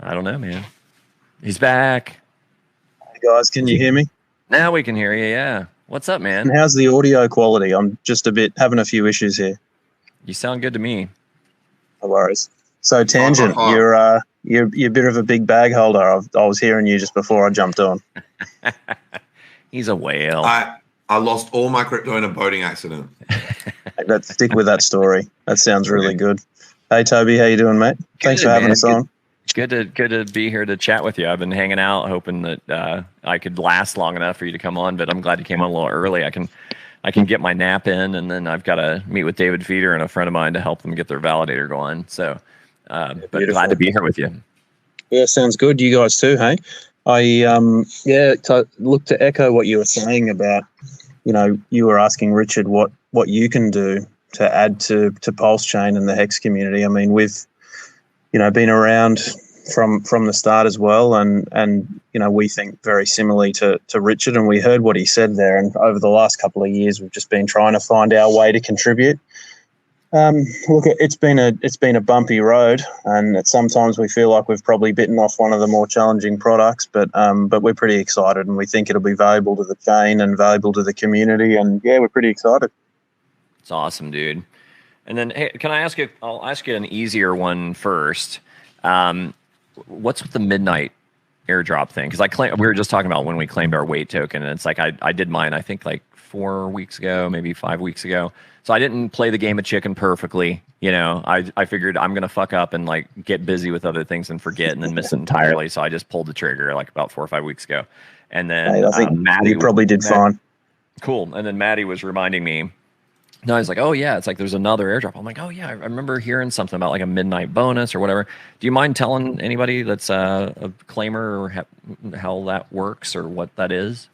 I don't know, man. He's back. Hey guys, can you hear me? Now we can hear you, yeah. What's up, man? And how's the audio quality? I'm just having a few issues here. You sound good to me. No worries. So Tangent, you're a bit of a big bag holder. I was hearing you just before I jumped on. He's a whale. I lost all my crypto in a boating accident. Let's stick with that story. That sounds really good. Hey Toby, how you doing, mate? Thanks for having us on. Good to be here to chat with you. I've been hanging out, hoping that I could last long enough for you to come on, but I'm glad you came on a little early. I can get my nap in, and then I've got to meet with David Feeder and a friend of mine to help them get their validator going. So, but glad to be here with you. Yeah, sounds good. You guys too, hey? Look, to echo what you were saying about, you were asking Richard what you can do to add to Pulse Chain and the Hex community. I mean, we've been around from the start as well, and we think very similarly to Richard, and we heard what he said there. And over the last couple of years, we've just been trying to find our way to contribute. Look, it's been a bumpy road, and sometimes we feel like we've probably bitten off one of the more challenging products, but we're pretty excited, and we think it'll be valuable to the chain and valuable to the community, and yeah, we're pretty excited. It's awesome, dude. And then, hey, can I ask you? I'll ask you an easier one first. What's with the midnight airdrop thing? Because we were just talking about when we claimed our weight token, and it's like I did mine, I think like 4 weeks ago, maybe 5 weeks ago. So I didn't play the game of chicken perfectly. I figured I'm gonna fuck up and like get busy with other things and forget and then miss it entirely. So I just pulled the trigger like about 4 or 5 weeks ago. And then I think Maddie probably did fine. Cool. And then Maddie was reminding me. No, he's like, oh yeah, it's like there's another airdrop. I'm like, oh yeah, I remember hearing something about like a midnight bonus or whatever. Do you mind telling anybody that's a claimer or how that works or what that is?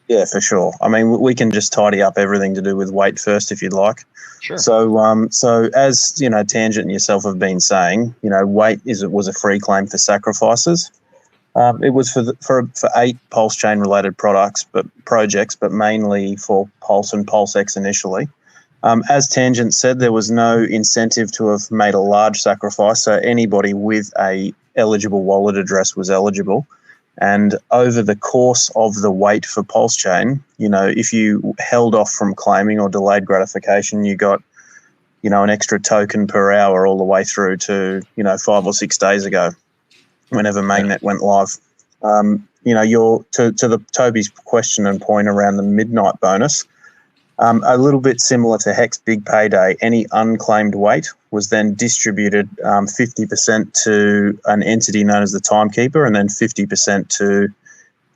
Yeah, for sure. I mean, we can just tidy up everything to do with weight first, if you'd like. Sure. So as Tangent and yourself have been saying, weight was a free claim for sacrifices. It was for 8 Pulse Chain related projects, but mainly for Pulse and PulseX initially. As Tangent said, there was no incentive to have made a large sacrifice, so anybody with a eligible wallet address was eligible. And over the course of the wait for Pulse Chain, if you held off from claiming or delayed gratification, you got, an extra token per hour all the way through to, 5 or 6 days ago, whenever mainnet went live. To Toby's question and point around the midnight bonus. A little bit similar to Hex Big Payday, any unclaimed weight was then distributed 50% to an entity known as the timekeeper and then 50% to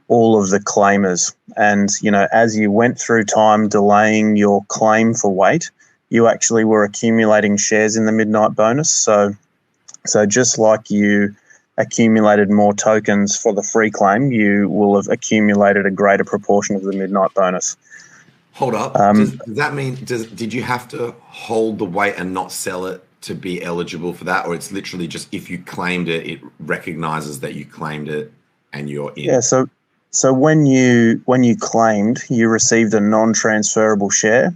all of the claimers. And, as you went through time delaying your claim for weight, you actually were accumulating shares in the midnight bonus. So just like you accumulated more tokens for the free claim, you will have accumulated a greater proportion of the midnight bonus. Hold up. Does that mean, did you have to hold the weight and not sell it to be eligible for that? Or it's literally just if you claimed it, it recognizes that you claimed it and you're in? Yeah, so when you claimed, you received a non-transferable share.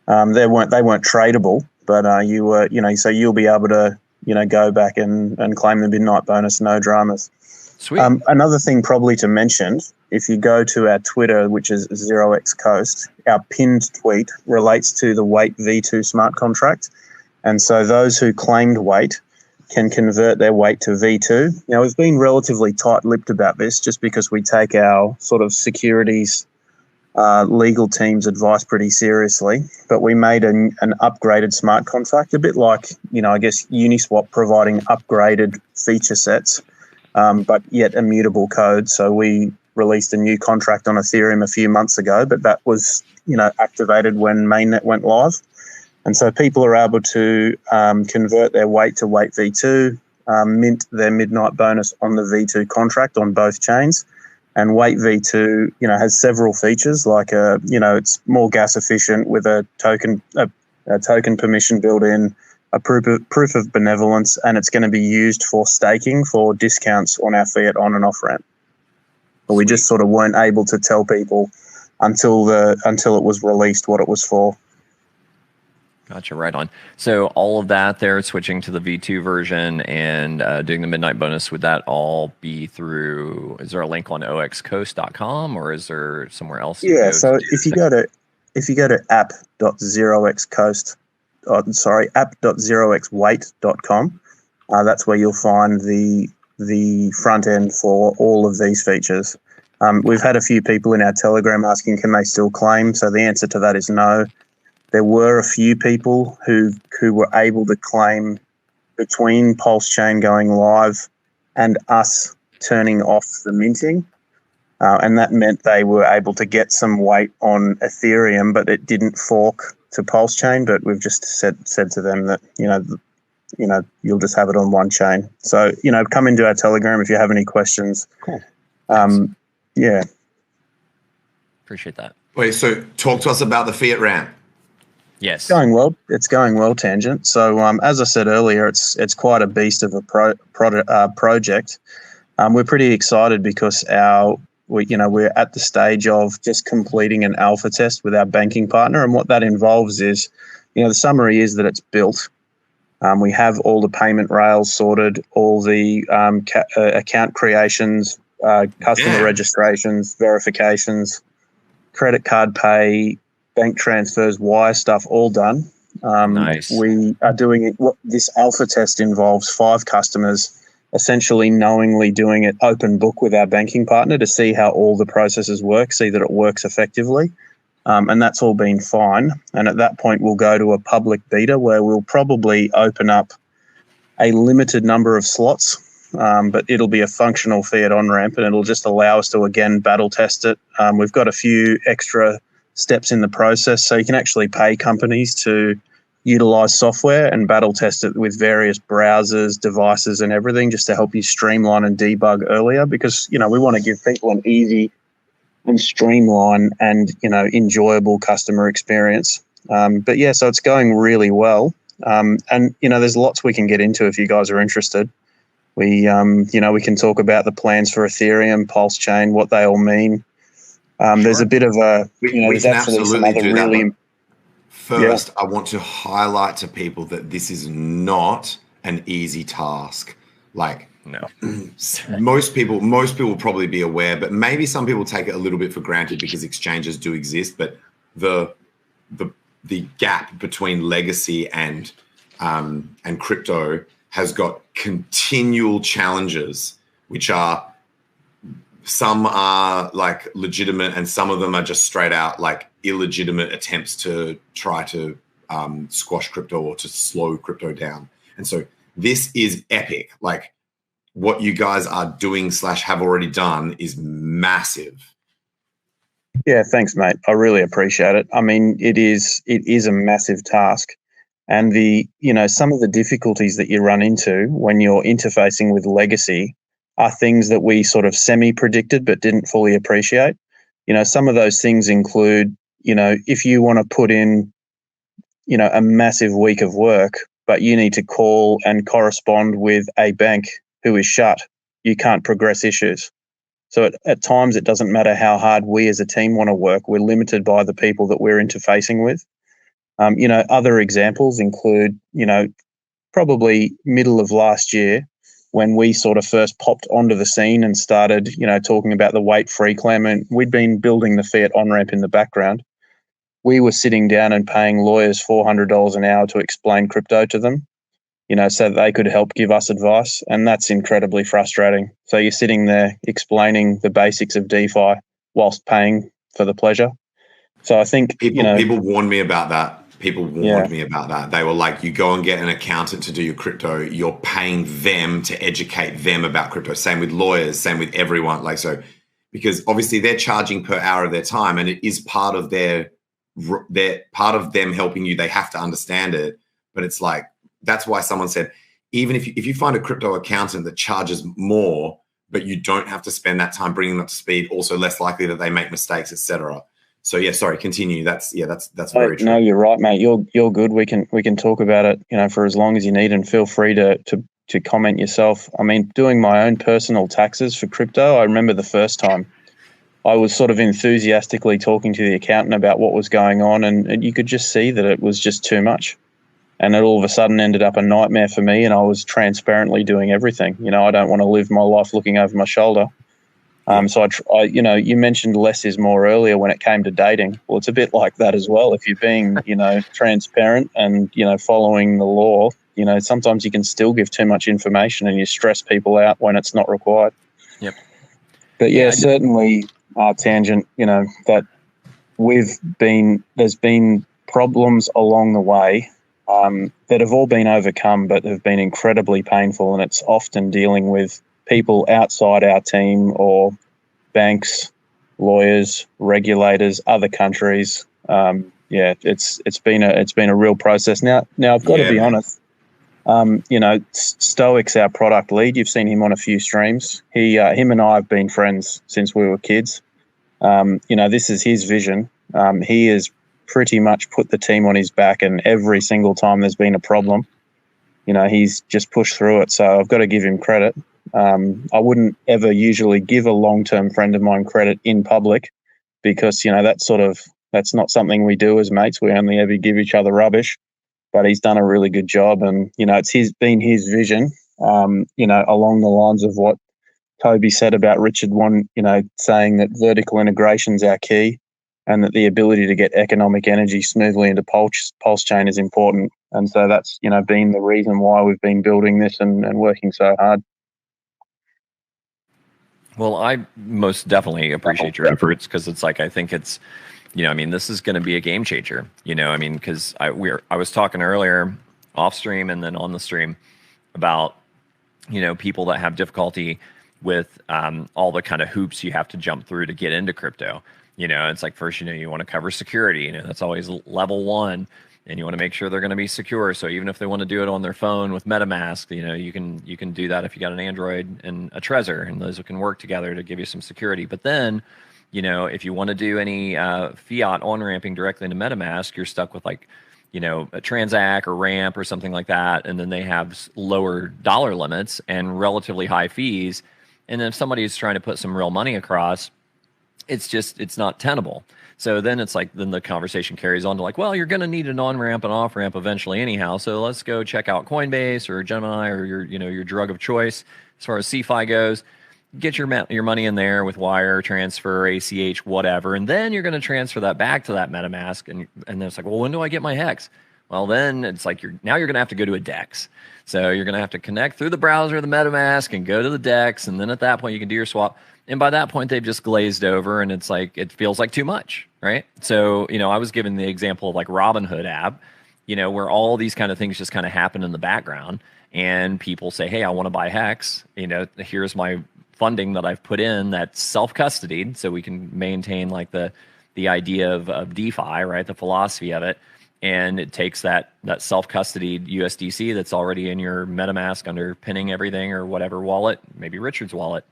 They weren't tradable, but you were, so you'll be able to, go back and claim the midnight bonus, no dramas. Sweet. Another thing probably to mention, if you go to our Twitter, which is 0x Coast, our pinned tweet relates to the Weight V2 smart contract. And so those who claimed weight can convert their weight to V2. We've been relatively tight-lipped about this just because we take our sort of securities legal team's advice pretty seriously. But we made an upgraded smart contract, a bit like, I guess Uniswap providing upgraded feature sets, but yet immutable code. So we released a new contract on Ethereum a few months ago, but that was, activated when mainnet went live. And so people are able to convert their weight to Weight V2, mint their midnight bonus on the V2 contract on both chains. And Weight V2, has several features like, it's more gas efficient with a token permission built in, a proof of benevolence, and it's going to be used for staking for discounts on our Fiat on and off ramp. But we just sort of weren't able to tell people until it was released what it was for. Gotcha, right on. So all of that there, switching to the V2 version and doing the midnight bonus, would that all be through, is there a link on oxcoast.com or is there somewhere else you Yeah, go so to? if you go to app.0xcoast, app.0xweight.com, that's where you'll find the front end for all of these features. We've had a few people in our Telegram asking, can they still claim? So the answer to that is no. There were a few people who were able to claim between Pulse Chain going live and us turning off the minting. And that meant they were able to get some weight on Ethereum, but it didn't fork to Pulse Chain. But we've just said to them that, you'll just have it on one chain. So, come into our Telegram if you have any questions. Cool. Yeah. Appreciate that. Wait, so talk to us about the Fiat ramp. Yes. It's going well. It's going well, Tangent. So, as I said earlier, it's quite a beast of a project. We're pretty excited because we're at the stage of just completing an alpha test with our banking partner, and what that involves is, the summary is that it's built. We have all the payment rails sorted, all the account creations, customer registrations, verifications, credit card pay, bank transfers, wire stuff, all done. Nice. We are doing it. What this alpha test involves 5 customers essentially knowingly doing it open book with our banking partner to see how all the processes work, see that it works effectively. And that's all been fine. And at that point, we'll go to a public beta where we'll probably open up a limited number of slots, but it'll be a functional Fiat Onramp, and it'll just allow us to, again, battle test it. We've got a few extra steps in the process, so you can actually pay companies to utilize software and battle test it with various browsers, devices, and everything, just to help you streamline and debug earlier, because we want to give people an easy and streamline and enjoyable customer experience. But yeah, so it's going really well, and there's lots we can get into if you guys are interested. We we can talk about the plans for Ethereum, Pulse Chain, what they all mean. There's a bit of a, there's actually some other really... First, I want to highlight to people that this is not an easy task. Like, no, most people will probably be aware, but maybe some people take it a little bit for granted because exchanges do exist. But the gap between legacy and crypto has got continual challenges, which are, some are like legitimate and some of them are just straight out like illegitimate attempts to try to squash crypto or to slow crypto down. And so this is epic. Like, what you guys are doing / have already done is massive. Yeah, thanks, mate. I really appreciate it. I mean, it is a massive task. And some of the difficulties that you run into when you're interfacing with legacy are things that we sort of semi-predicted but didn't fully appreciate. Some of those things include, if you want to put in, a massive week of work, but you need to call and correspond with a bank who is shut, you can't progress issues. So at times it doesn't matter how hard we as a team want to work, we're limited by the people that we're interfacing with. Other examples include, probably middle of last year, when we sort of first popped onto the scene and started, talking about the weight-free claim, and we'd been building the Fiat Onramp in the background. We were sitting down and paying lawyers $400 an hour to explain crypto to them, so that they could help give us advice, and that's incredibly frustrating. So you're sitting there explaining the basics of DeFi whilst paying for the pleasure. So I think people warned me about that. People warned me about that. They were like, you go and get an accountant to do your crypto, you're paying them to educate them about crypto. Same with lawyers, same with everyone. Like, so, because obviously they're charging per hour of their time, and it is part of their part of them helping you. They have to understand it. But it's like, that's why someone said, even if you find a crypto accountant that charges more, but you don't have to spend that time bringing them up to speed, also less likely that they make mistakes, etc. So yeah, sorry, continue. That's very true. No, you're right, mate. You're good. We can talk about it, for as long as you need, and feel free to comment yourself. I mean, doing my own personal taxes for crypto, I remember the first time I was sort of enthusiastically talking to the accountant about what was going on, and you could just see that it was just too much. And it all of a sudden ended up a nightmare for me, and I was transparently doing everything. I don't want to live my life looking over my shoulder. So I, you mentioned less is more earlier when it came to dating. Well, it's a bit like that as well. If you're being, transparent and, following the law, sometimes you can still give too much information and you stress people out when it's not required. Yep. But certainly, Tangent, that there's been problems along the way that have all been overcome, but have been incredibly painful. And it's often dealing with people outside our team or banks, lawyers, regulators, other countries. It's been a real process. Now I've got to be honest. Stoic's our product lead. You've seen him on a few streams. Him and I have been friends since we were kids. This is his vision. He has pretty much put the team on his back, and every single time there's been a problem, he's just pushed through it. So I've got to give him credit. I wouldn't ever usually give a long-term friend of mine credit in public because, that's not something we do as mates. We only ever give each other rubbish, but he's done a really good job. And, it's been his vision, along the lines of what Toby said about Richard saying that vertical integration's our key and that the ability to get economic energy smoothly into pulse chain is important. And so that's, been the reason why we've been building this and working so hard. Well, I most definitely appreciate your efforts because it's like I think it's, this is going to be a game changer. Because I was talking earlier off stream and then on the stream about people that have difficulty with all the kind of hoops you have to jump through to get into crypto. It's like first you want to cover security. That's always level one. And you want to make sure they're going to be secure. So even if they want to do it on their phone with MetaMask, you can do that if you got an Android and a Trezor, and those can work together to give you some security. But then, if you want to do any fiat on-ramping directly into MetaMask, you're stuck with like, a Transact or Ramp or something like that. And then they have lower dollar limits and relatively high fees. And then if somebody is trying to put some real money across, it's not tenable. So then it's like, then the conversation carries on to like, well, you're going to need an on-ramp and off-ramp eventually anyhow. So let's go check out Coinbase or Gemini or your drug of choice as far as CeFi goes. Get your money in there with wire transfer, ACH, whatever. And then you're going to transfer that back to that MetaMask. And then it's like, well, when do I get my Hex? Well, then it's like you're going to have to go to a DEX. So you're going to have to connect through the browser, the MetaMask, and go to the DEX. And then at that point, you can do your swap. And by that point, they've just glazed over, and it's like it feels like too much, right? So, I was given the example of like Robinhood app, where all these kind of things just kind of happen in the background, and people say, hey, I want to buy Hex. Here's my funding that I've put in that's self-custodied, so we can maintain like the idea of DeFi, right? The philosophy of it. And it takes that self-custodied USDC that's already in your MetaMask underpinning everything or whatever wallet, maybe Richard's wallet.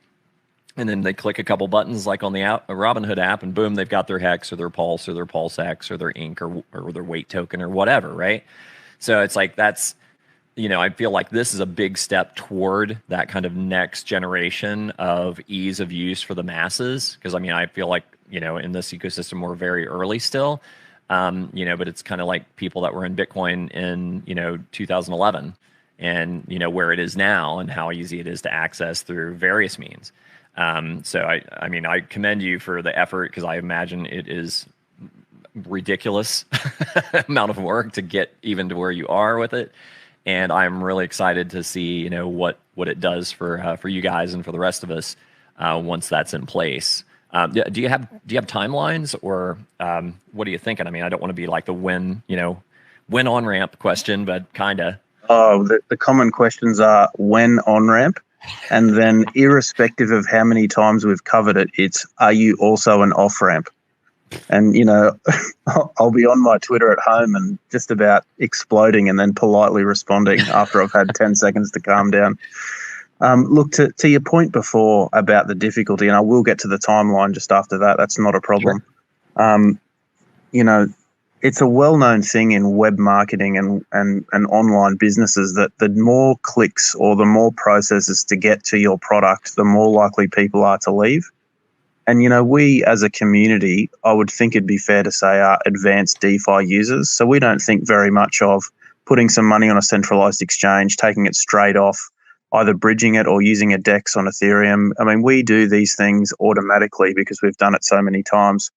And then they click a couple buttons like on the Robinhood app, and boom, they've got their Hex or their Pulse or their Pulse X or their Ink or their Weight token or whatever, right? So it's like that's, I feel like this is a big step toward that kind of next generation of ease of use for the masses. Because I feel like, in this ecosystem, we're very early still, but it's kind of like people that were in Bitcoin in, 2011 and, where it is now and how easy it is to access through various means. So I commend you for the effort because I imagine it is ridiculous amount of work to get even to where you are with it. And I'm really excited to see, what it does for you guys and for the rest of us once that's in place. Do you have timelines or what are you thinking? I don't want to be like the when on ramp question, but kind of. Oh, the common questions are when on ramp. And then irrespective of how many times we've covered it, it's, are you also an off-ramp? And, I'll be on my Twitter at home and just about exploding and then politely responding after I've had 10 seconds to calm down. Look, to your point before about the difficulty, and I will get to the timeline just after that. That's not a problem. Sure. It's a well-known thing in web marketing and online businesses that the more clicks or the more processes to get to your product, the more likely people are to leave. And, we as a community, I would think it'd be fair to say, are advanced DeFi users. So we don't think very much of putting some money on a centralized exchange, taking it straight off, either bridging it or using a DEX on Ethereum. I mean, we do these things automatically because we've done it so many times.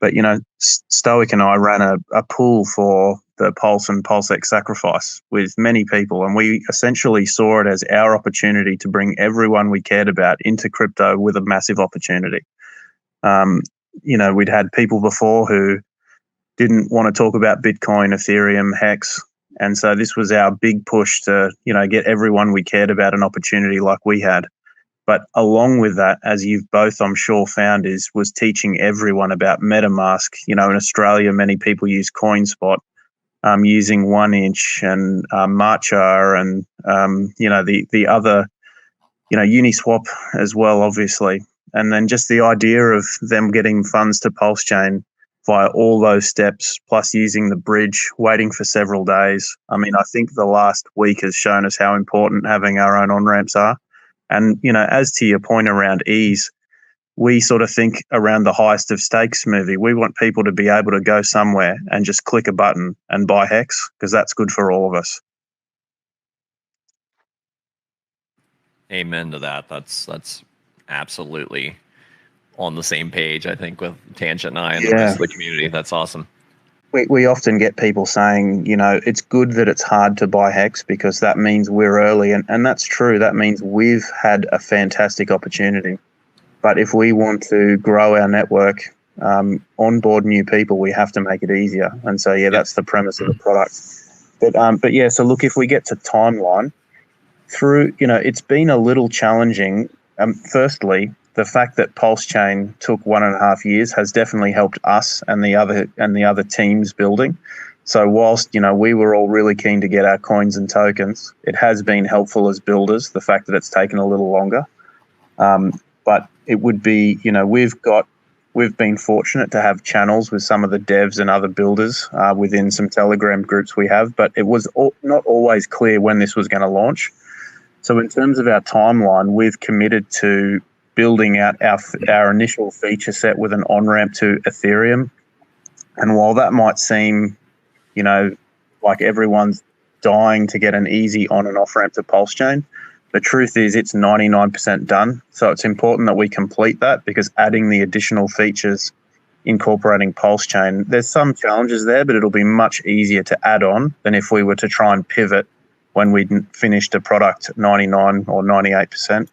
But, Stoic and I ran a pool for the Pulse and PulseX sacrifice with many people, and we essentially saw it as our opportunity to bring everyone we cared about into crypto with a massive opportunity. We'd had people before who didn't want to talk about Bitcoin, Ethereum, Hex, and so this was our big push to, get everyone we cared about an opportunity like we had. But along with that, as you've both, I'm sure, found, was teaching everyone about MetaMask. In Australia, many people use CoinSpot, using 1inch and Marcha and, the other, Uniswap as well, obviously. And then just the idea of them getting funds to Pulse Chain via all those steps, plus using the bridge, waiting for several days. I mean, I think the last week has shown us how important having our own on-ramps are. And, as to your point around ease, we sort of think around the highest of stakes movie. We want people to be able to go somewhere and just click a button and buy Hex, because that's good for all of us. Amen to that. That's absolutely on the same page, I think, with Tangent and I and the rest of the community. That's awesome. We often get people saying, it's good that it's hard to buy Hex because that means we're early. And that's true. That means we've had a fantastic opportunity. But if we want to grow our network, onboard new people, we have to make it easier. And so, that's the premise of the product. But so look, if we get to timeline, it's been a little challenging. Firstly, the fact that Pulse Chain took 1.5 years has definitely helped us and the other teams building. So whilst, we were all really keen to get our coins and tokens, it has been helpful as builders, the fact that it's taken a little longer. But it would be, we've been fortunate to have channels with some of the devs and other builders within some Telegram groups we have, but it was not always clear when this was going to launch. So in terms of our timeline, we've committed to building out our initial feature set with an on-ramp to Ethereum. And while that might seem, like everyone's dying to get an easy on and off ramp to Pulse Chain, the truth is it's 99% done. So it's important that we complete that, because adding the additional features, incorporating Pulse Chain, there's some challenges there, but it'll be much easier to add on than if we were to try and pivot when we'd finished a product at 99 or 98%.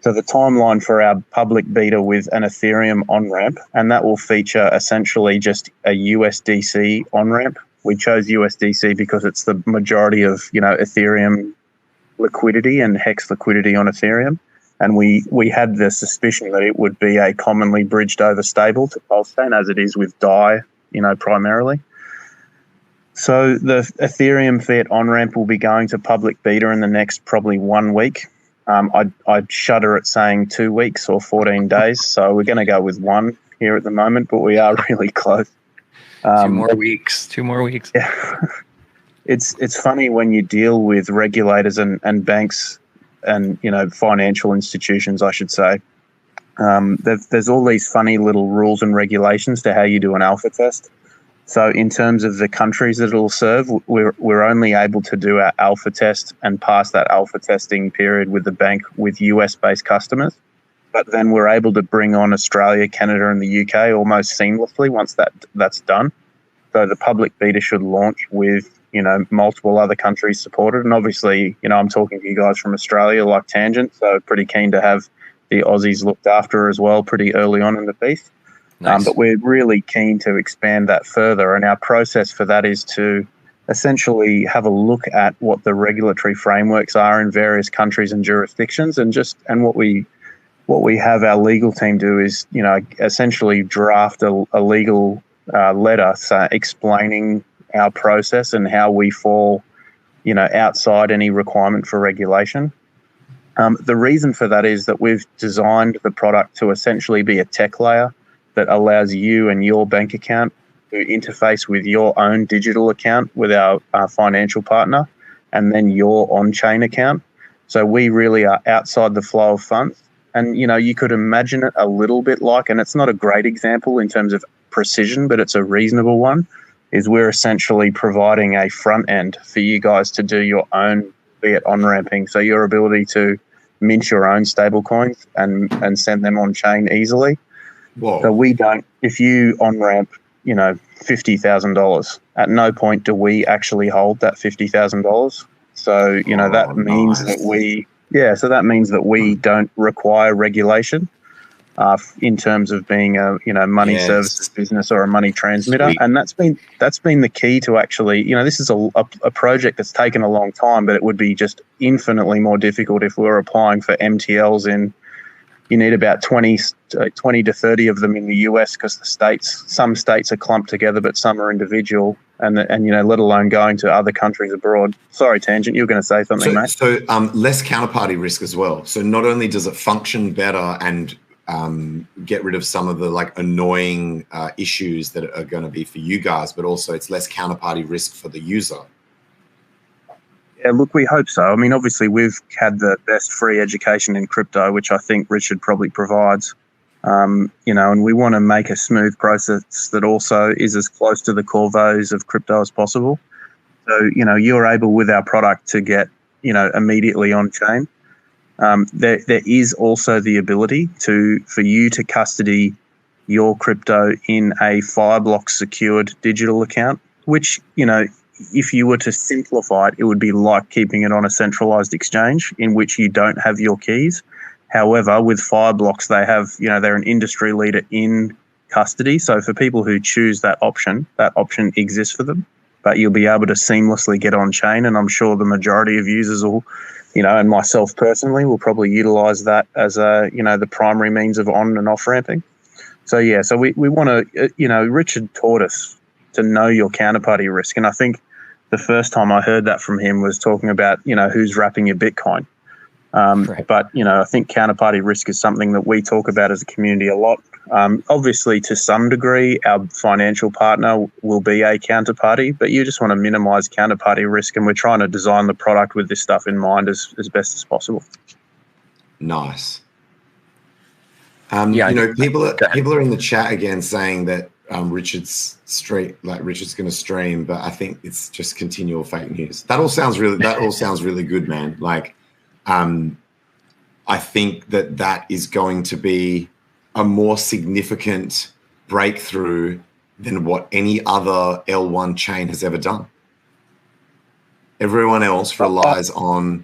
So the timeline for our public beta with an Ethereum on-ramp, and that will feature essentially just a USDC on-ramp. We chose USDC because it's the majority of, Ethereum liquidity and Hex liquidity on Ethereum. And we had the suspicion that it would be a commonly bridged over stable to Pulse Chain, as it is with DAI, primarily. So the Ethereum Fiat on-ramp will be going to public beta in the next probably 1 week. I'd shudder at saying 2 weeks or 14 days. So we're going to go with 1 here at the moment, but we are really close. 2 more weeks. Yeah. It's funny when you deal with regulators and banks and, financial institutions, I should say. There's all these funny little rules and regulations to how you do an alpha test. So in terms of the countries that it'll serve, we're only able to do our alpha test and pass that alpha testing period with the bank with US-based customers. But then we're able to bring on Australia, Canada, and the UK almost seamlessly once that's done. So the public beta should launch with, multiple other countries supported. And obviously, I'm talking to you guys from Australia like Tangent, so pretty keen to have the Aussies looked after as well pretty early on in the piece. Nice. But we're really keen to expand that further, and our process for that is to essentially have a look at what the regulatory frameworks are in various countries and jurisdictions, and what we have our legal team do is, essentially draft a legal letter explaining our process and how we fall, outside any requirement for regulation. The reason for that is that we've designed the product to essentially be a tech layer that allows you and your bank account to interface with your own digital account with our financial partner, and then your on-chain account. So we really are outside the flow of funds. And, you could imagine it a little bit like, and it's not a great example in terms of precision, but it's a reasonable one, is we're essentially providing a front end for you guys to do your own Fiat on-ramping. So your ability to mint your own stable coins and send them on chain easily. Whoa. So we don't, if you on-ramp, $50,000, at no point do we actually hold that $50,000. So, that means nice. that means that we don't require regulation in terms of being a, money services business or a money transmitter. Sweet. And that's been the key to actually, this is a project that's taken a long time, but it would be just infinitely more difficult if we were applying for MTLs you need about 20 to 30 of them in the US, because some states are clumped together, but some are individual, and let alone going to other countries abroad. Sorry, Tangent, you were going to say something, mate. So less counterparty risk as well. So not only does it function better and get rid of some of the annoying issues that are going to be for you guys, but also it's less counterparty risk for the user. Yeah, look, we hope so. I mean, obviously, we've had the best free education in crypto, which I think Richard probably provides. And we want to make a smooth process that also is as close to the core values of crypto as possible. So, you're able with our product to get, immediately on chain. There is also the ability for you to custody your crypto in a Fireblock secured digital account, which, if you were to simplify it, it would be like keeping it on a centralized exchange in which you don't have your keys. However, with Fireblocks, they have, they're an industry leader in custody. So for people who choose that option exists for them, but you'll be able to seamlessly get on chain. And I'm sure the majority of users will, and myself personally will probably utilize that as the primary means of on and off ramping. So we want to, Richard taught us to know your counterparty risk. And I think the first time I heard that from him was talking about, who's wrapping your Bitcoin. Right. But, I think counterparty risk is something that we talk about as a community a lot. Obviously, to some degree, our financial partner will be a counterparty, but you just want to minimize counterparty risk. And we're trying to design the product with this stuff in mind as best as possible. Nice. People are in the chat again saying that Richard's going to stream, but I think it's just continual fake news. That all sounds really good, man. I think that is going to be a more significant breakthrough than what any other L1 chain has ever done. Everyone else relies on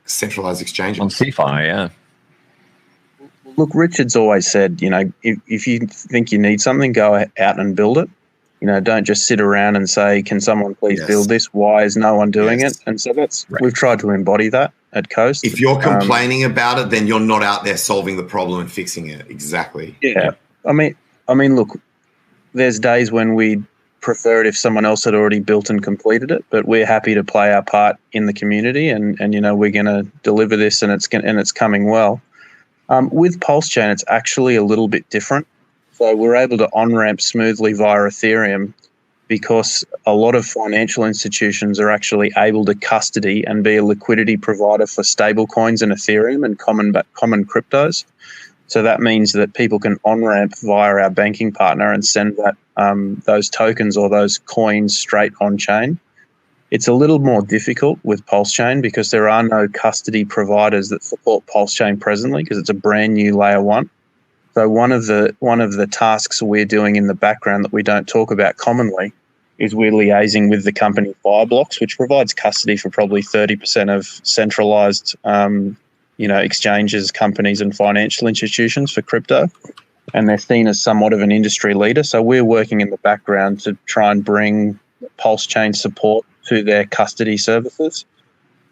centralized exchanges. On CeFi, yeah. Look, Richard's always said, if you think you need something, go out and build it. Don't just sit around and say, can someone please build this? Why is no one doing it? And so we've tried to embody that at Coast. If you're complaining about it, then you're not out there solving the problem and fixing it. Exactly. Yeah. I mean, look, there's days when we prefer it if someone else had already built and completed it, but we're happy to play our part in the community and we're going to deliver this and it's coming well. With Pulse Chain, it's actually a little bit different. So we're able to on-ramp smoothly via Ethereum because a lot of financial institutions are actually able to custody and be a liquidity provider for stable coins and Ethereum and common cryptos. So that means that people can on-ramp via our banking partner and send those tokens or those coins straight on-chain. It's a little more difficult with Pulse Chain because there are no custody providers that support Pulse Chain presently because it's a brand new layer one. So one of the tasks we're doing in the background that we don't talk about commonly is we're liaising with the company Fireblocks, which provides custody for probably 30% of centralized exchanges, companies and financial institutions for crypto. And they're seen as somewhat of an industry leader. So we're working in the background to try and bring Pulse Chain support to their custody services,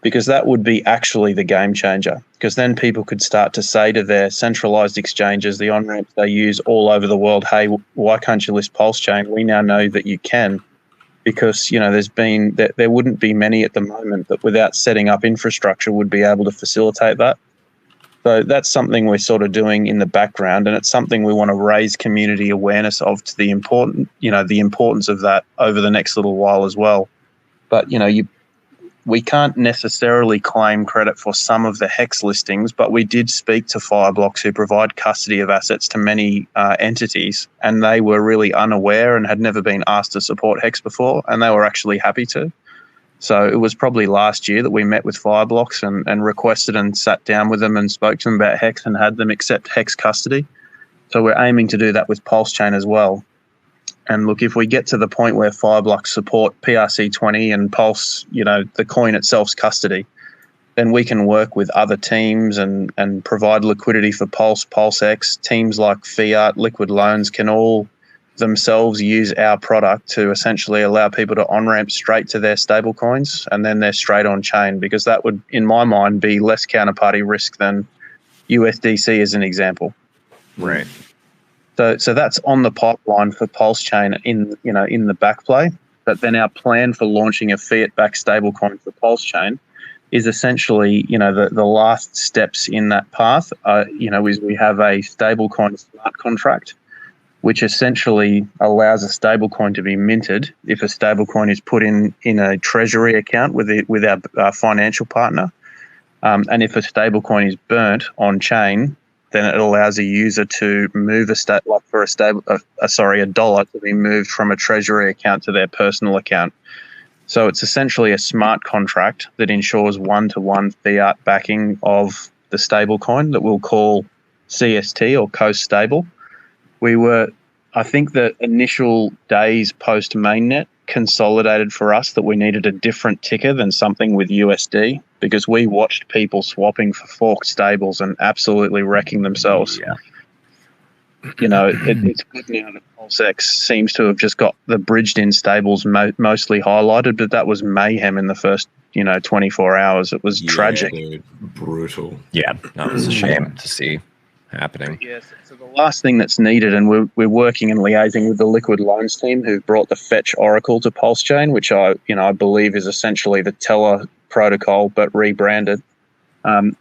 because that would be actually the game changer. Because then people could start to say to their centralized exchanges, the on-ramps they use all over the world, hey, why can't you list Pulse Chain? We now know that you can, because there wouldn't be many at the moment that without setting up infrastructure would be able to facilitate that. So that's something we're sort of doing in the background, and it's something we want to raise community awareness of to the importance of that over the next little while as well. But we can't necessarily claim credit for some of the Hex listings, but we did speak to Fireblocks, who provide custody of assets to many entities, and they were really unaware and had never been asked to support Hex before, and they were actually happy to. So it was probably last year that we met with Fireblocks and requested and sat down with them and spoke to them about Hex and had them accept Hex custody. So we're aiming to do that with Pulse Chain as well. And look, if we get to the point where Fireblocks support PRC20 and Pulse, the coin itself's custody, then we can work with other teams and provide liquidity for Pulse, PulseX. Teams like Fiat, Liquid Loans can all themselves use our product to essentially allow people to on-ramp straight to their stable coins, and then they're straight on chain, because that would, in my mind, be less counterparty risk than USDC as an example. Right. So that's on the pipeline for Pulse Chain in the backplay. But then our plan for launching a fiat-backed stablecoin for Pulse Chain is essentially, the last steps in that path. Is we have a stablecoin smart contract, which essentially allows a stablecoin to be minted if a stablecoin is put in a Treasury account with our financial partner, and if a stablecoin is burnt on chain, then it allows a user to move a dollar to be moved from a Treasury account to their personal account. So it's essentially a smart contract that ensures one-to-one fiat backing of the stablecoin that we'll call CST, or Coast Stable. I think the initial days post mainnet consolidated for us that we needed a different ticker than something with USD, because we watched people swapping for forked stables and absolutely wrecking themselves. Yeah. It's good now that PulseX seems to have just got the bridged in stables mostly highlighted, but that was mayhem in the first 24 hours. It was tragic. Dude, brutal. Yeah, that was a shame to see happening. Yes. So the last thing that's needed, and we're working and liaising with the Liquid Loans team, who've brought the Fetch Oracle to Pulse Chain, which I believe is essentially the Teller protocol but rebranded.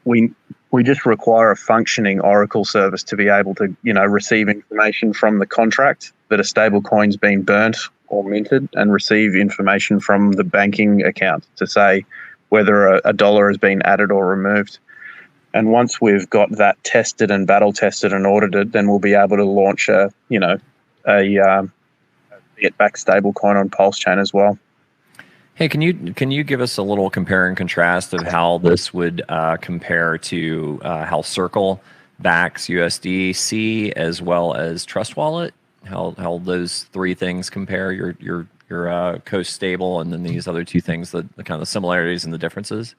We just require a functioning Oracle service to be able to receive information from the contract that a stable coin's been burnt or minted, and receive information from the banking account to say whether a dollar has been added or removed. And once we've got that tested and battle tested and audited, then we'll be able to launch a fiat-backed stable coin on Pulse Chain as well. Hey, can you give us a little compare and contrast of how this would compare to how Circle backs USDC as well as Trust Wallet? How those three things compare? Your Coast Stable, and then these other two things, the kind of the similarities and the differences.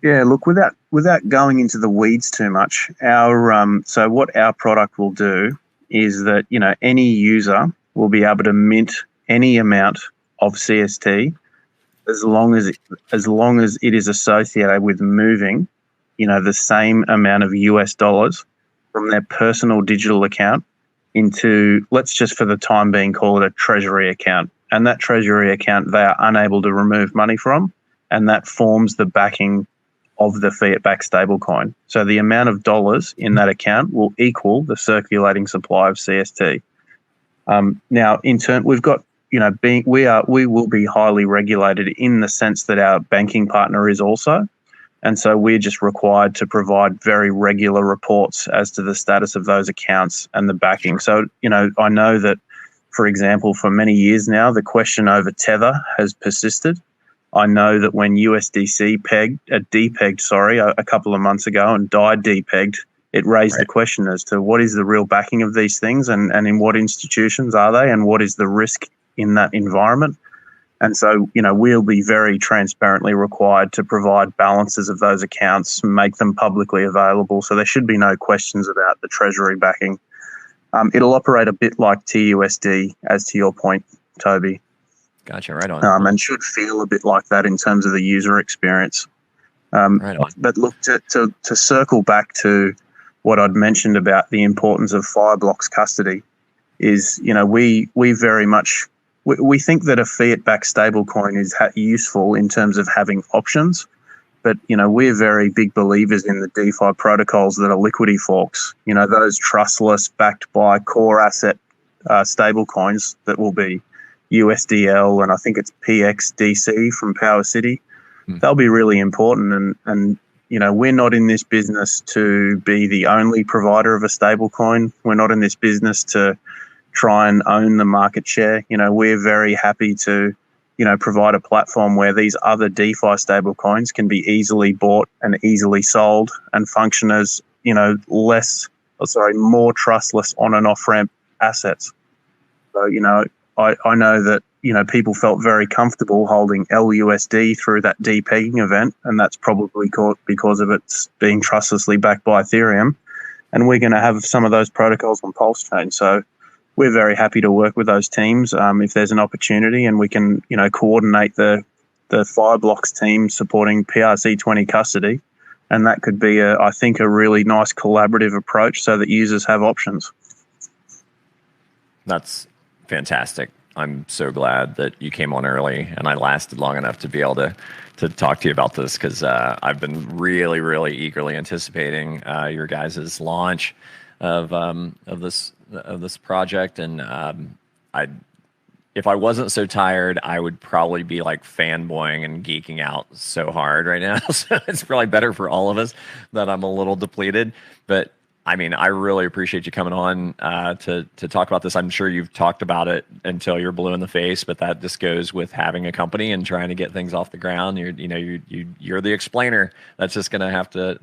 Yeah, look, without going into the weeds too much, so what our product will do is that any user will be able to mint any amount of CST as long as it is associated with moving the same amount of US dollars from their personal digital account into, let's just for the time being call it a Treasury account. And that Treasury account they are unable to remove money from, and that forms the backing of the fiat-backed stablecoin. So the amount of dollars in that account will equal the circulating supply of CST. Now, in turn, we've got, we will be highly regulated in the sense that our banking partner is also. And so we're just required to provide very regular reports as to the status of those accounts and the backing. So, I know that, for example, for many years now, the question over Tether has persisted. I know that when USDC depegged a couple of months ago and died depegged, it raised the question as to what is the real backing of these things, and in what institutions are they, and what is the risk in that environment. And so, we'll be very transparently required to provide balances of those accounts, make them publicly available. So there should be no questions about the Treasury backing. It'll operate a bit like TUSD, as to your point, Toby. Gotcha, right on. And should feel a bit like that in terms of the user experience. Right on. But look, to circle back to what I'd mentioned about the importance of Fireblocks custody is, we very much, we think that a fiat-backed stablecoin is useful in terms of having options. But, we're very big believers in the DeFi protocols that are liquidity forks, those trustless, backed by core asset stablecoins that will be USDL, and I think it's PXDC from Power City. They'll be really important. And you know, we're not in this business to be the only provider of a stable coin. We're not in this business to try and own the market share. You know, we're very happy to, you know, provide a platform where these other DeFi stable coins can be easily bought and easily sold and function as, you know, more trustless on and off ramp assets. So, you know, I know that, you know, people felt very comfortable holding LUSD through that depegging event, and that's probably because of its being trustlessly backed by Ethereum. And we're going to have some of those protocols on Pulse Chain. So we're very happy to work with those teams if there's an opportunity, and we can, you know, coordinate the Fireblocks team supporting PRC20 custody. And that could be, I think, a really nice collaborative approach so that users have options. That's fantastic. I'm so glad that you came on early and I lasted long enough to be able to talk to you about this, because I've been really, really eagerly anticipating your guys' launch of this project. And if I wasn't so tired, I would probably be like fanboying and geeking out so hard right now. So it's probably better for all of us that I'm a little depleted. But I mean, I really appreciate you coming on to talk about this. I'm sure you've talked about it until you're blue in the face, but that just goes with having a company and trying to get things off the ground. You're the explainer. That's just going to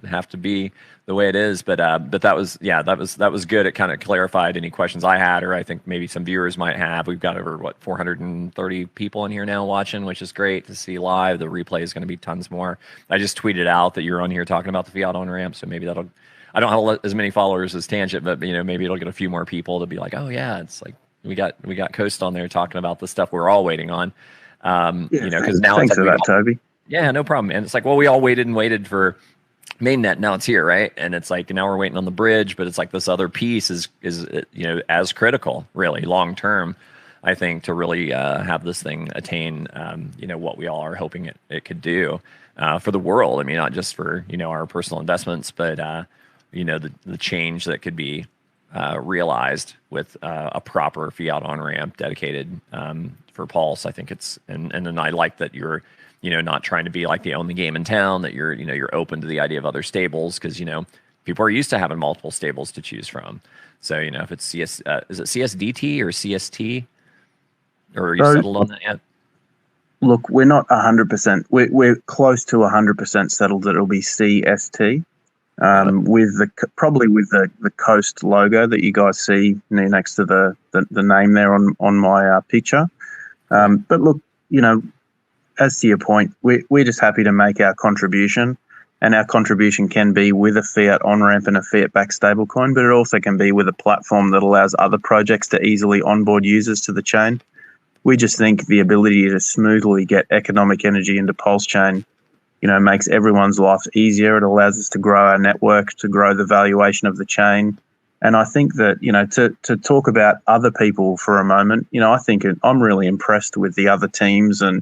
have to be the way it is. But that was good. It kind of clarified any questions I had, or I think maybe some viewers might have. We've got over 430 people in here now watching, which is great to see live. The replay is going to be tons more. I just tweeted out that you're on here talking about the Fiat Onramp, so maybe that'll. I don't have as many followers as Tangent, but you know, maybe it'll get a few more people to be like, oh yeah, it's like we got Coast on there talking about the stuff we're all waiting on. You know, because now thanks for that, Toby. Yeah, no problem. And it's like, well, we all waited for mainnet. Now it's here, right? And it's like now we're waiting on the bridge, but it's like this other piece is you know, as critical, really long term, I think, to really have this thing attain you know, what we all are hoping it could do for the world. I mean, not just for, you know, our personal investments, but you know, the change that could be realized with a proper Fiat on-ramp dedicated for Pulse. I think it's, and then I like that you're, you know, not trying to be like the only game in town, that you're, you know, you're open to the idea of other stables, because, you know, people are used to having multiple stables to choose from. So, you know, if it's is it CSDT or CST, or are you settled on that yet? Look, we're not 100%. We're close to 100% settled that it'll be CST. With the Coast logo that you guys see next to the name there on my picture. But look, you know, as to your point, we're just happy to make our contribution, and our contribution can be with a Fiat on-ramp and a Fiat-backed stablecoin, but it also can be with a platform that allows other projects to easily onboard users to the chain. We just think the ability to smoothly get economic energy into Pulse Chain, you know, makes everyone's life easier. It allows us to grow our network, to grow the valuation of the chain. And I think that, you know, to talk about other people for a moment, you know, I think I'm really impressed with the other teams and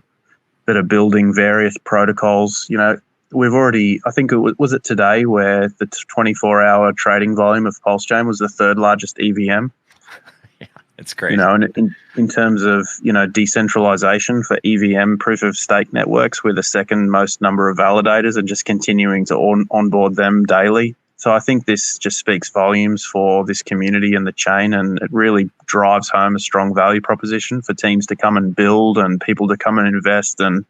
that are building various protocols. You know, we've already, I think was it today where the 24-hour trading volume of Pulse Chain was the third largest EVM. It's crazy. You know, and in terms of, you know, decentralization for EVM proof of stake networks, we're the second most number of validators and just continuing to onboard them daily. So I think this just speaks volumes for this community and the chain, and it really drives home a strong value proposition for teams to come and build, and people to come and invest, and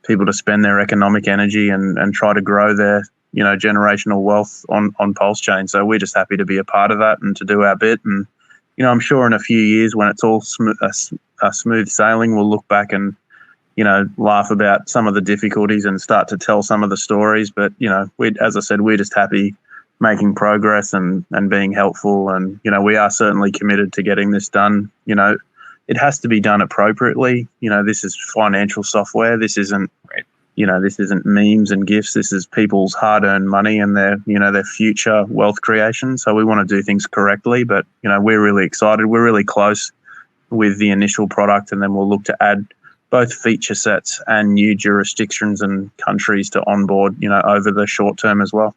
people to spend their economic energy and try to grow their, you know, generational wealth on Pulse Chain. So we're just happy to be a part of that and to do our bit. And you know, I'm sure in a few years when it's all smooth sailing, we'll look back and, you know, laugh about some of the difficulties and start to tell some of the stories. But, you know, as I said, we're just happy making progress and being helpful. And, you know, we are certainly committed to getting this done. You know, it has to be done appropriately. You know, this is financial software. This isn't, you know, this isn't memes and gifts. This is people's hard-earned money and their, you know, their future wealth creation. So we want to do things correctly, but, you know, we're really excited. We're really close with the initial product, and then we'll look to add both feature sets and new jurisdictions and countries to onboard, you know, over the short term as well.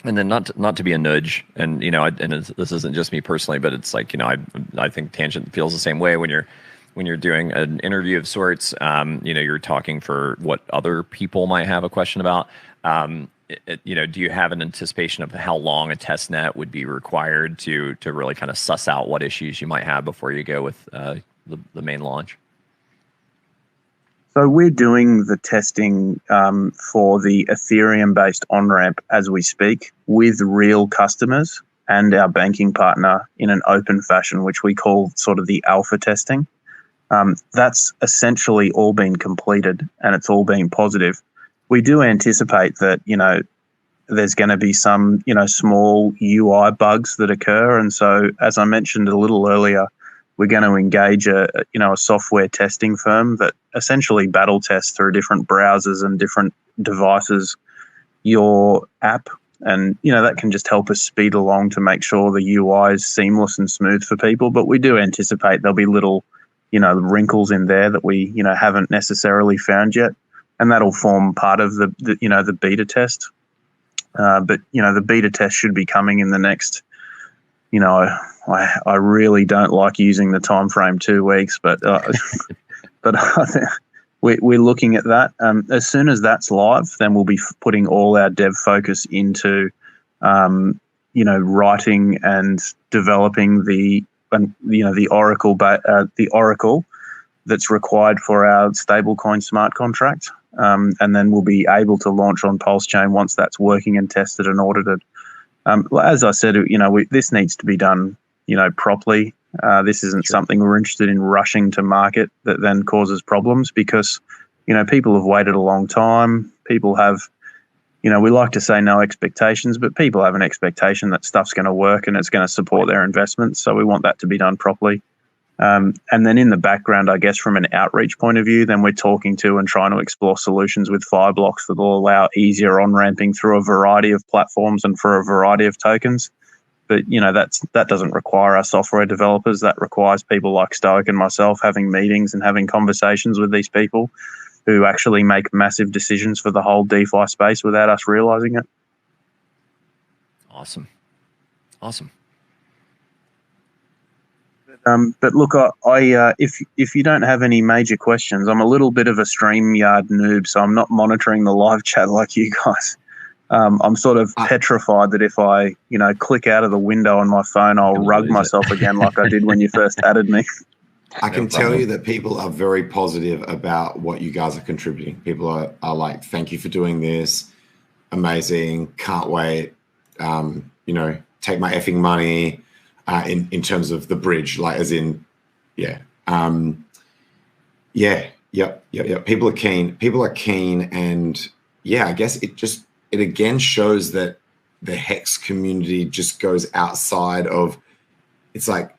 And then not to be a nudge, and, you know, this isn't just me personally, but it's like, you know, I think Tangent feels the same way when you're when you're doing an interview of sorts, you're talking for what other people might have a question about. Do you have an anticipation of how long a test net would be required to really kind of suss out what issues you might have before you go with the main launch? So we're doing the testing for the Ethereum-based on-ramp as we speak with real customers and our banking partner in an open fashion, which we call sort of the alpha testing. That's essentially all been completed and it's all been positive. We do anticipate that, there's going to be some, small UI bugs that occur. And so, as I mentioned a little earlier, we're going to engage a software testing firm that essentially battle tests through different browsers and different devices your app. And, that can just help us speed along to make sure the UI is seamless and smooth for people. But we do anticipate there'll be little, wrinkles in there that we, haven't necessarily found yet. And that'll form part of the beta test. But the beta test should be coming in the next, I really don't like using the time frame 2 weeks, but I think we're looking at that. As soon as that's live, then we'll be putting all our dev focus into, writing and developing the Oracle that's required for our stablecoin smart contract. And then we'll be able to launch on Pulse Chain once that's working and tested and audited. As I said, this needs to be done, properly. This isn't something we're interested in rushing to market that then causes problems because, people have waited a long time. People have, we like to say no expectations, but people have an expectation that stuff's going to work and it's going to support their investments. So we want that to be done properly. And then in the background, I guess from an outreach point of view, then we're talking to and trying to explore solutions with Fireblocks that will allow easier on-ramping through a variety of platforms and for a variety of tokens. But, that doesn't require our software developers. That requires people like Stoic and myself having meetings and having conversations with these people who actually make massive decisions for the whole DeFi space without us realizing it. Awesome. But look, if you don't have any major questions, I'm a little bit of a StreamYard noob, so I'm not monitoring the live chat like you guys. I'm sort of petrified that if I, click out of the window on my phone, I'll rug myself again like I did when you first added me. I can tell you that people are very positive about what you guys are contributing. People are like, thank you for doing this. Amazing. Can't wait. Take my effing money. In terms of the bridge, like as in, yeah. Yep. People are keen. And yeah, I guess it again shows that the Hex community just goes outside of, it's like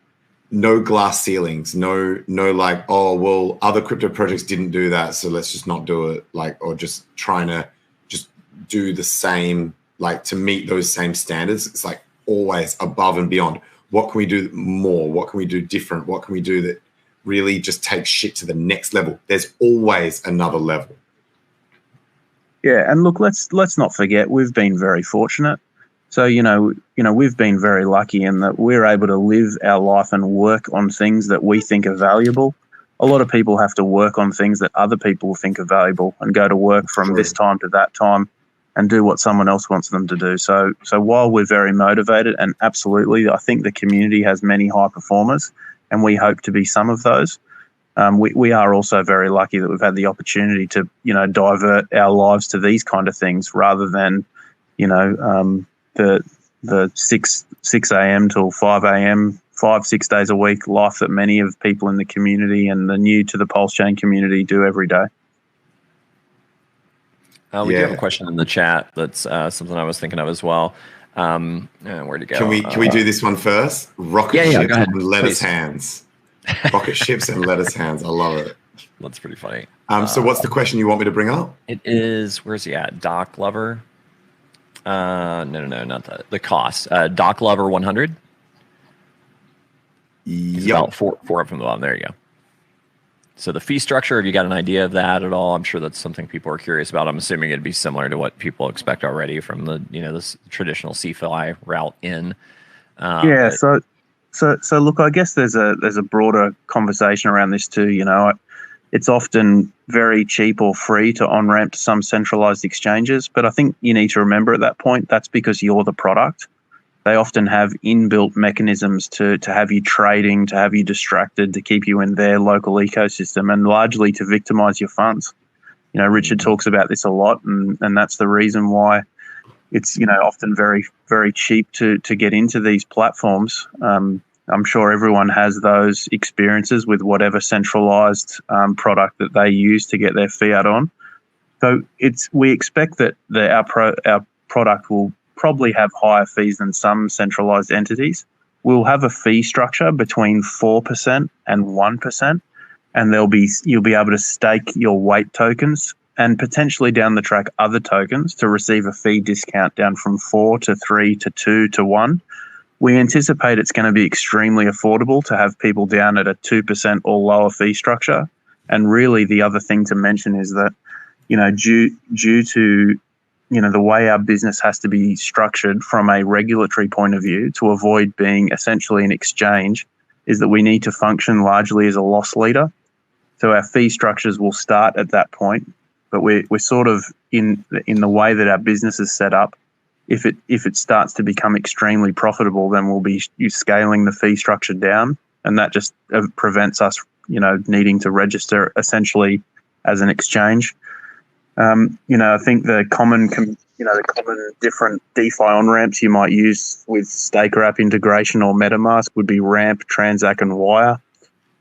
no glass ceilings, no like, oh, well, other crypto projects didn't do that, so let's just not do it. Like, or just trying to just do the same, like to meet those same standards. It's like always above and beyond. What can we do more? What can we do different? What can we do that really just takes shit to the next level? There's always another level. Yeah, and look, let's not forget we've been very fortunate. So we've been very lucky in that we're able to live our life and work on things that we think are valuable. A lot of people have to work on things that other people think are valuable and go to work from this time to that time and do what someone else wants them to do. So while we're very motivated, and absolutely, I think the community has many high performers, and we hope to be some of those, we are also very lucky that we've had the opportunity to, divert our lives to these kind of things rather than, the 6 a.m. till 5 a.m., 5-6 days a week life that many of people in the community and the new to the Pulse Chain community do every day. We do have a question in the chat. That's something I was thinking of as well. Where to go? Can we do this one first? Rocket ships go ahead, and lettuce hands. Rocket ships and lettuce hands. I love it. That's pretty funny. So what's the question you want me to bring up? It is, where's he at? Doc Lover? No, not that. The cost. Doc Lover 100. Yeah. About four up from the bottom. There you go. So the fee structure, have you got an idea of that at all? I'm sure that's something people are curious about. I'm assuming it'd be similar to what people expect already from the, this traditional CFI route in. So look, I guess there's a broader conversation around this too. You know, it's often very cheap or free to on-ramp to some centralized exchanges, but I think you need to remember at that point, that's because you're the product. They often have inbuilt mechanisms to have you trading, to have you distracted, to keep you in their local ecosystem, and largely to victimize your funds. You know, Richard talks about this a lot, and that's the reason why it's, you know, often very, very cheap to get into these platforms. I'm sure everyone has those experiences with whatever centralized product that they use to get their fiat on. So we expect that our product will probably have higher fees than some centralized entities. We'll have a fee structure between 4% and 1%, and you'll be able to stake your weight tokens and potentially down the track other tokens to receive a fee discount down from 4 to 3 to 2 to 1. We anticipate it's going to be extremely affordable to have people down at a 2% or lower fee structure. And really the other thing to mention is that, you know, due to, you know, the way our business has to be structured from a regulatory point of view to avoid being essentially an exchange, is that we need to function largely as a loss leader. So our fee structures will start at that point, but we're sort of in the way that our business is set up. If it starts to become extremely profitable, then we'll be scaling the fee structure down, and that just prevents us, you know, needing to register essentially as an exchange. You know, I think the common different DeFi on-ramps you might use with Staker app integration or MetaMask would be Ramp, Transact, and Wire.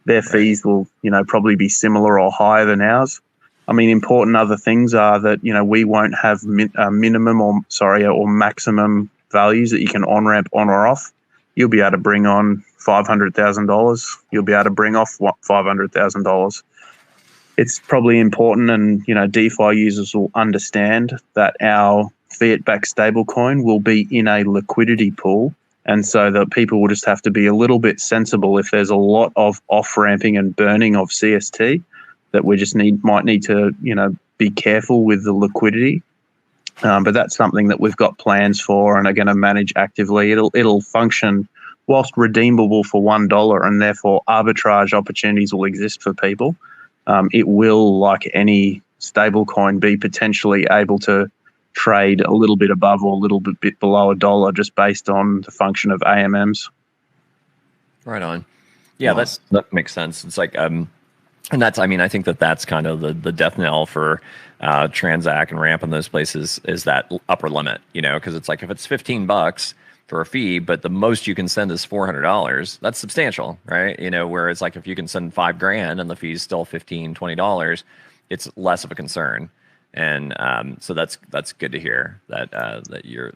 Their fees will, you know, probably be similar or higher than ours. I mean, important other things are that, you know, we won't have minimum or maximum values that you can on-ramp on or off. You'll be able to bring on $500,000. You'll be able to bring off $500,000. It's probably important, and, you know, DeFi users will understand that our fiat-backed stablecoin will be in a liquidity pool, and so that people will just have to be a little bit sensible if there's a lot of off-ramping and burning of CST, that we just might need to, you know, be careful with the liquidity. But that's something that we've got plans for and are going to manage actively. It'll function whilst redeemable for $1, and therefore arbitrage opportunities will exist for people. It will, like any stablecoin, be potentially able to trade a little bit above or a little bit below $1 just based on the function of AMMs. Right on. Yeah, that makes sense. It's like, and that's, I mean, I think that's kind of the death knell for Transact and Ramp and those places, is that upper limit, you know, because it's like if it's $15 for a fee, but the most you can send is $400, that's substantial, right? You know, whereas like if you can send $5,000 and the fee is still $15, $20, it's less of a concern. And so that's good to hear that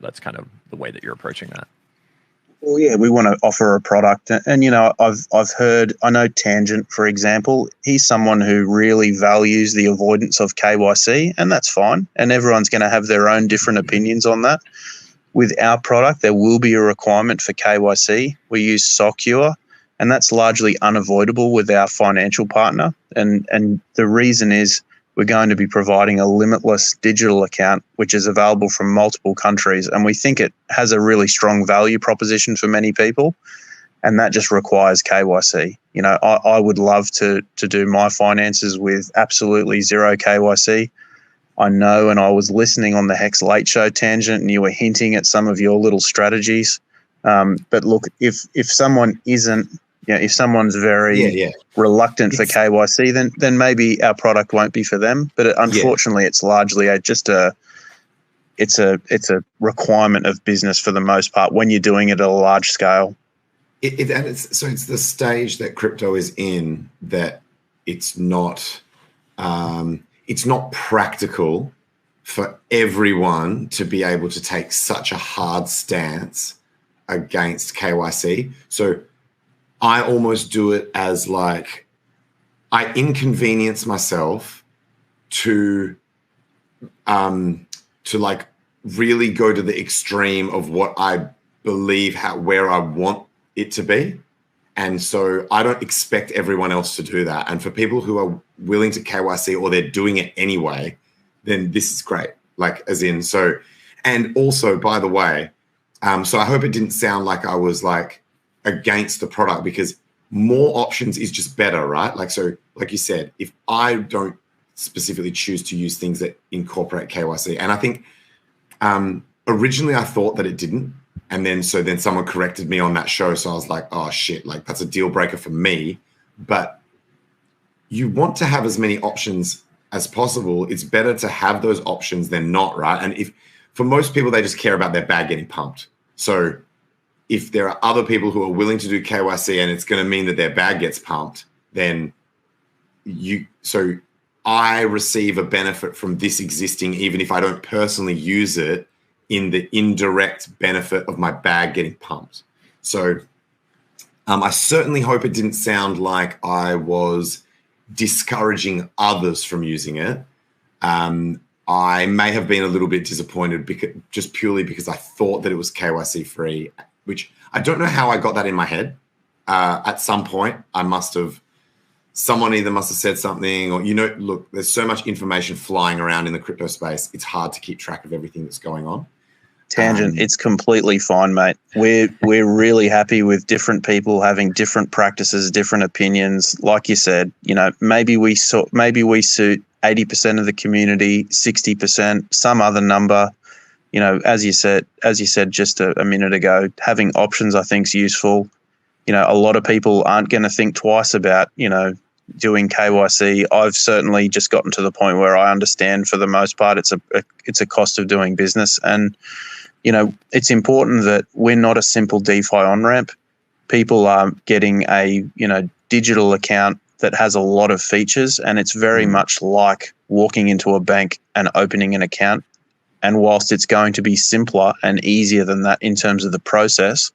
that's kind of the way that you're approaching that. Well, yeah, we want to offer a product, and you know, I know Tangent, for example, he's someone who really values the avoidance of KYC, and that's fine. And everyone's going to have their own different opinions on that. With our product, there will be a requirement for KYC. We use Socure, and that's largely unavoidable with our financial partner. And the reason is we're going to be providing a limitless digital account, which is available from multiple countries. And we think it has a really strong value proposition for many people. And that just requires KYC. You know, I would love to do my finances with absolutely zero KYC. I know, and I was listening on the Hex Late Show Tangent, and you were hinting at some of your little strategies. But look, if someone isn't, you know, if someone's very reluctant for KYC, then maybe our product won't be for them. But unfortunately, it's largely it's a requirement of business for the most part when you're doing it at a large scale. It's the stage that crypto is in that it's not practical for everyone to be able to take such a hard stance against KYC. So I almost do it as like I inconvenience myself to like really go to the extreme of what I believe where I want it to be. And so I don't expect everyone else to do that. And for people who are willing to KYC or they're doing it anyway, then this is great. Like as in, so, and also by the way, so I hope it didn't sound like I was like against the product because more options is just better, right? Like, so like you said, if I don't specifically choose to use things that incorporate KYC, and I think originally I thought that it didn't, and then someone corrected me on that show, so I was like, oh shit, like that's a deal breaker for me. But you want to have as many options as possible. It's better to have those options than not, right? And if for most people, they just care about their bag getting pumped. So if there are other people who are willing to do KYC and it's going to mean that their bag gets pumped, then I receive a benefit from this existing, even if I don't personally use it, in the indirect benefit of my bag getting pumped. So I certainly hope it didn't sound like I was discouraging others from using it. I may have been a little bit disappointed just purely because I thought that it was KYC free, which I don't know how I got that in my head. At some point, someone either must have said something or, look, there's so much information flying around in the crypto space. It's hard to keep track of everything that's going on. Tangent, it's completely fine, mate. We're really happy with different people having different practices, different opinions. Like you said, maybe we suit 80% of the community, 60%, some other number. As you said just a minute ago, having options I think is useful. A lot of people aren't going to think twice about doing KYC. I've certainly just gotten to the point where I understand for the most part it's a cost of doing business, and it's important that we're not a simple DeFi on-ramp. People are getting a digital account that has a lot of features, and it's very much like walking into a bank and opening an account. And whilst it's going to be simpler and easier than that in terms of the process,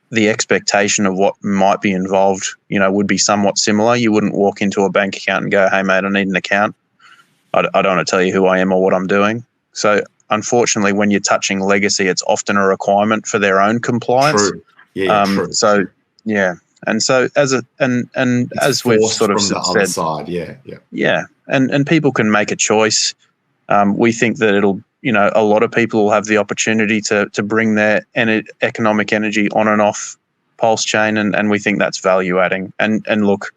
the expectation of what might be involved, would be somewhat similar. You wouldn't walk into a bank account and go, hey, mate, I need an account. I don't want to tell you who I am or what I'm doing. So unfortunately, when you're touching legacy, it's often a requirement for their own compliance. True. Yeah, true. So, yeah. And so as we've sort of from the said, other side, yeah, and people can make a choice. We think that it'll, a lot of people will have the opportunity to bring their economic energy on and off Pulse Chain, and we think that's value adding. And look,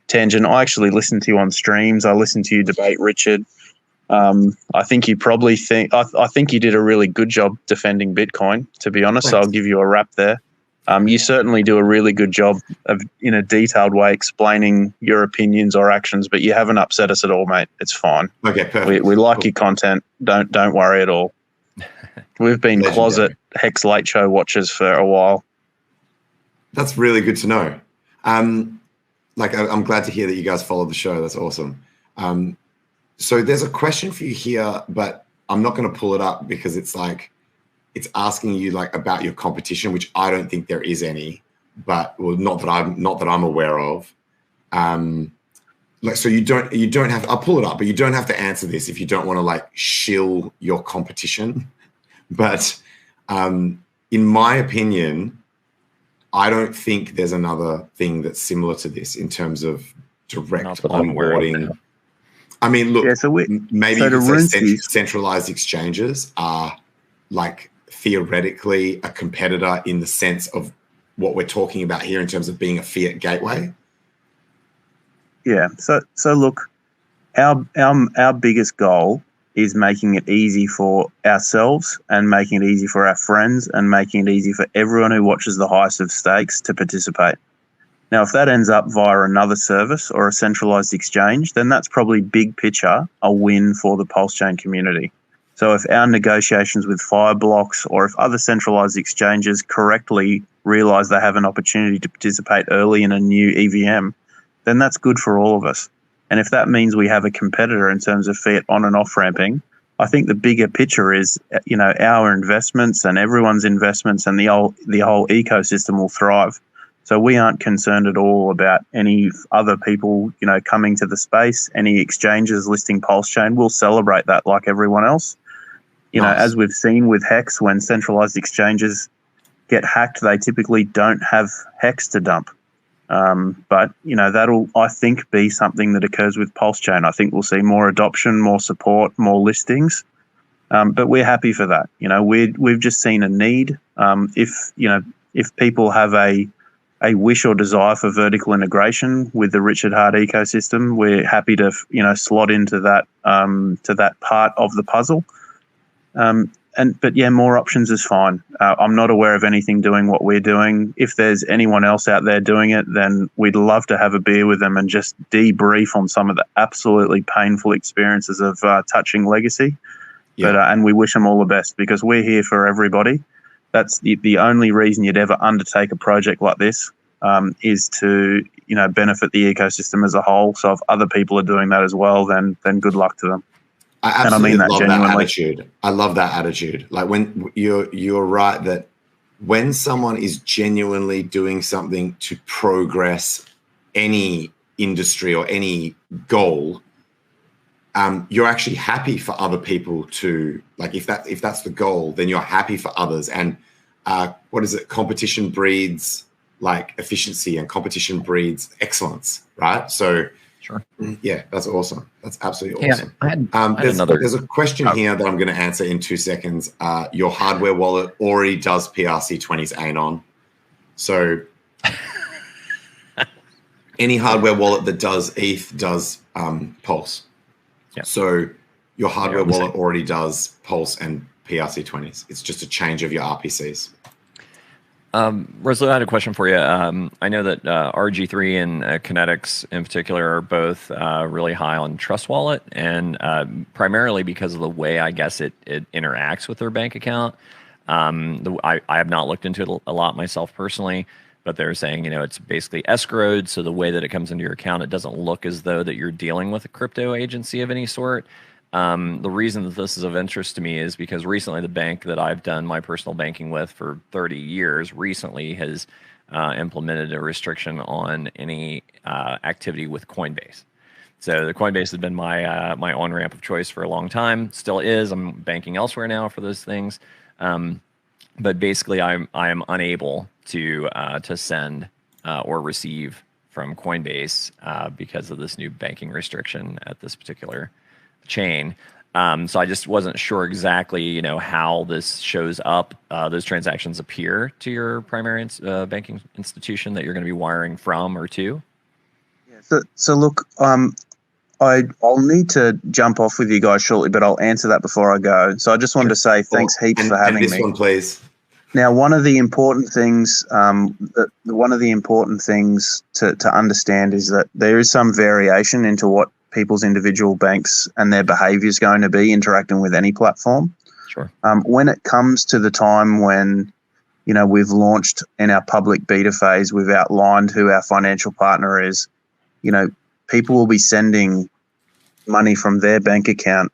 Tangent, I actually listen to you on streams. I listen to you debate Richard. I think you probably I think you did a really good job defending Bitcoin, to be honest. So I'll give you a rap there. You certainly do a really good job of, in a detailed way, explaining your opinions or actions, but you haven't upset us at all, mate. It's fine. Okay, perfect. We like your content. Don't worry at all. We've been closet Hex Late Show watchers for a while. That's really good to know. I'm glad to hear that you guys follow the show. That's awesome. So there's a question for you here, but I'm not going to pull it up because it's asking you about your competition, which I don't think there is any, but not that I'm aware of. So you don't have. I'll pull it up, but you don't have to answer this if you don't want to shill your competition. But in my opinion, I don't think there's another thing that's similar to this in terms of direct onboarding. I mean, look, maybe centralized exchanges are theoretically a competitor in the sense of what we're talking about here in terms of being a fiat gateway. Yeah. So look, our biggest goal is making it easy for ourselves and making it easy for our friends and making it easy for everyone who watches the Heist of Stakes to participate. Now, if that ends up via another service or a centralized exchange, then that's probably big picture a win for the Pulse Chain community. So if our negotiations with Fireblocks or if other centralized exchanges correctly realize they have an opportunity to participate early in a new EVM, then that's good for all of us. And if that means we have a competitor in terms of fiat on and off ramping, I think the bigger picture is, our investments and everyone's investments and the whole ecosystem will thrive. So we aren't concerned at all about any other people, coming to the space, any exchanges listing Pulse Chain. We'll celebrate that like everyone else. Nice. As we've seen with Hex, when centralized exchanges get hacked, they typically don't have Hex to dump. But that'll, I think, be something that occurs with Pulse Chain. I think we'll see more adoption, more support, more listings. But we're happy for that. We've just seen a need. If people have a a wish or desire for vertical integration with the Richard Hart ecosystem, we're happy to slot into that part of the puzzle. But yeah, more options is fine. I'm not aware of anything doing what we're doing. If there's anyone else out there doing it, then we'd love to have a beer with them and just debrief on some of the absolutely painful experiences of touching legacy. Yeah. But and we wish them all the best, because we're here for everybody. That's the only reason you'd ever undertake a project like this, is to benefit the ecosystem as a whole. So if other people are doing that as well, then good luck to them. I absolutely love that attitude. I love that attitude. Like, when you're right that when someone is genuinely doing something to progress any industry or any goal, you're actually happy for other people to, like, if that's the goal, then you're happy for others. And what is it? Competition breeds like efficiency, and competition breeds excellence, right? So. Sure. Yeah, that's awesome. That's absolutely awesome. There's a question here that I'm going to answer in 2 seconds. Your hardware wallet already does PRC20's anon. So any hardware wallet that does ETH does Pulse. Yeah. So your hardware wallet already does Pulse and PRC20s. It's just a change of your RPCs. Resolute, I had a question for you. I know that RG3 and Kinetics in particular are both really high on Trust Wallet, and primarily because of the way, I guess, it interacts with their bank account. I have not looked into it a lot myself personally, but they're saying, it's basically escrowed, so the way that it comes into your account, it doesn't look as though that you're dealing with a crypto agency of any sort. The reason that this is of interest to me is because recently the bank that I've done my personal banking with for 30 years recently has implemented a restriction on any activity with Coinbase. So the Coinbase has been my my on-ramp of choice for a long time, still is. I'm banking elsewhere now for those things. But basically I am unable to send or receive from Coinbase because of this new banking restriction at this particular chain. So I just wasn't sure exactly, how this shows up. Those transactions appear to your primary banking institution that you're going to be wiring from or to. Yeah, so look, I'll need to jump off with you guys shortly, but I'll answer that before I go. So I just wanted to say thanks heaps for having me. This one, please. Now, one of the important things, to understand is that there is some variation into what people's individual banks and their behavior is going to be interacting with any platform. Sure. When it comes to the time when, we've launched in our public beta phase, we've outlined who our financial partner is, people will be sending money from their bank account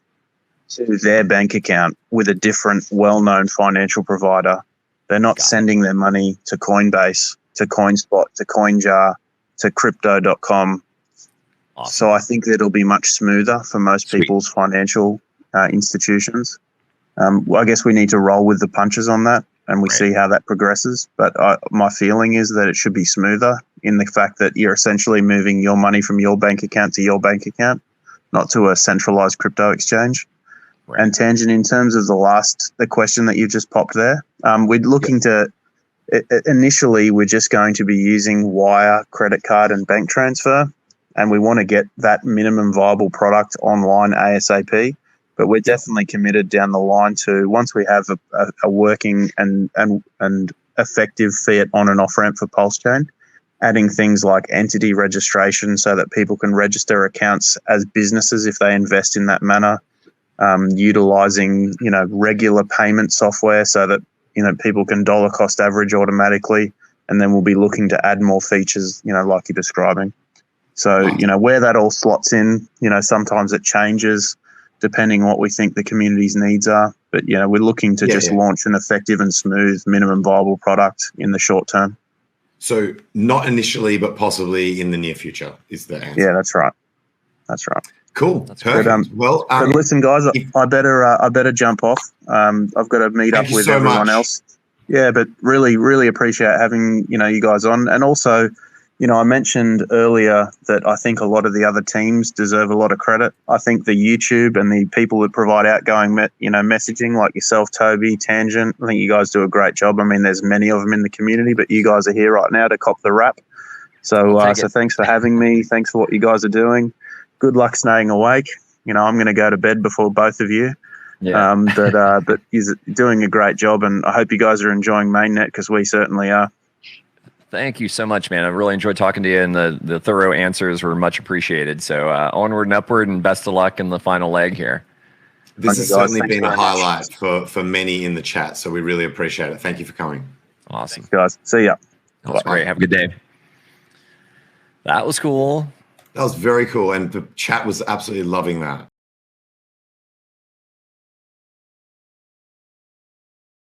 to their bank account with a different well-known financial provider. They're not sending their money to Coinbase, to CoinSpot, to CoinJar, to Crypto.com. Awesome. So I think that it'll be much smoother for most people's financial institutions. I guess we need to roll with the punches on that, and we see how that progresses. But my feeling is that it should be smoother in the fact that you're essentially moving your money from your bank account to your bank account, not to a centralized crypto exchange. Right. And Tangent, in terms of the question that you just popped there, we're looking to initially we're just going to be using wire, credit card, and bank transfer. And we want to get that minimum viable product online ASAP. But we're definitely committed down the line to, once we have a working and effective fiat on and off ramp for Pulse Chain, adding things like entity registration so that people can register accounts as businesses if they invest in that manner, utilizing regular payment software so that people can dollar cost average automatically, and then we'll be looking to add more features like you're describing. So, where that all slots in, sometimes it changes depending on what we think the community's needs are. But, we're looking to launch an effective and smooth minimum viable product in the short term. So not initially, but possibly in the near future is the answer. Yeah, that's right. That's right. Cool. That's perfect. But listen, guys, I better jump off. I've got to meet up with everyone else. Yeah, but really, really appreciate having, you guys on. And also, I mentioned earlier that I think a lot of the other teams deserve a lot of credit. I think the YouTube and the people that provide outgoing, messaging like yourself, Toby, Tangent, I think you guys do a great job. I mean, there's many of them in the community, but you guys are here right now to cop the rap. So, thanks for having me. Thanks for what you guys are doing. Good luck staying awake. I'm going to go to bed before both of you. Yeah. But you're doing a great job, and I hope you guys are enjoying mainnet because we certainly are. Thank you so much, man. I really enjoyed talking to you, and the thorough answers were much appreciated. So onward and upward, and best of luck in the final leg here. This has certainly been a highlight for many in the chat, so we really appreciate it. Thank you for coming. Awesome. Thanks, guys. See ya. That was great. Have a good day. That was cool. That was very cool, and the chat was absolutely loving that.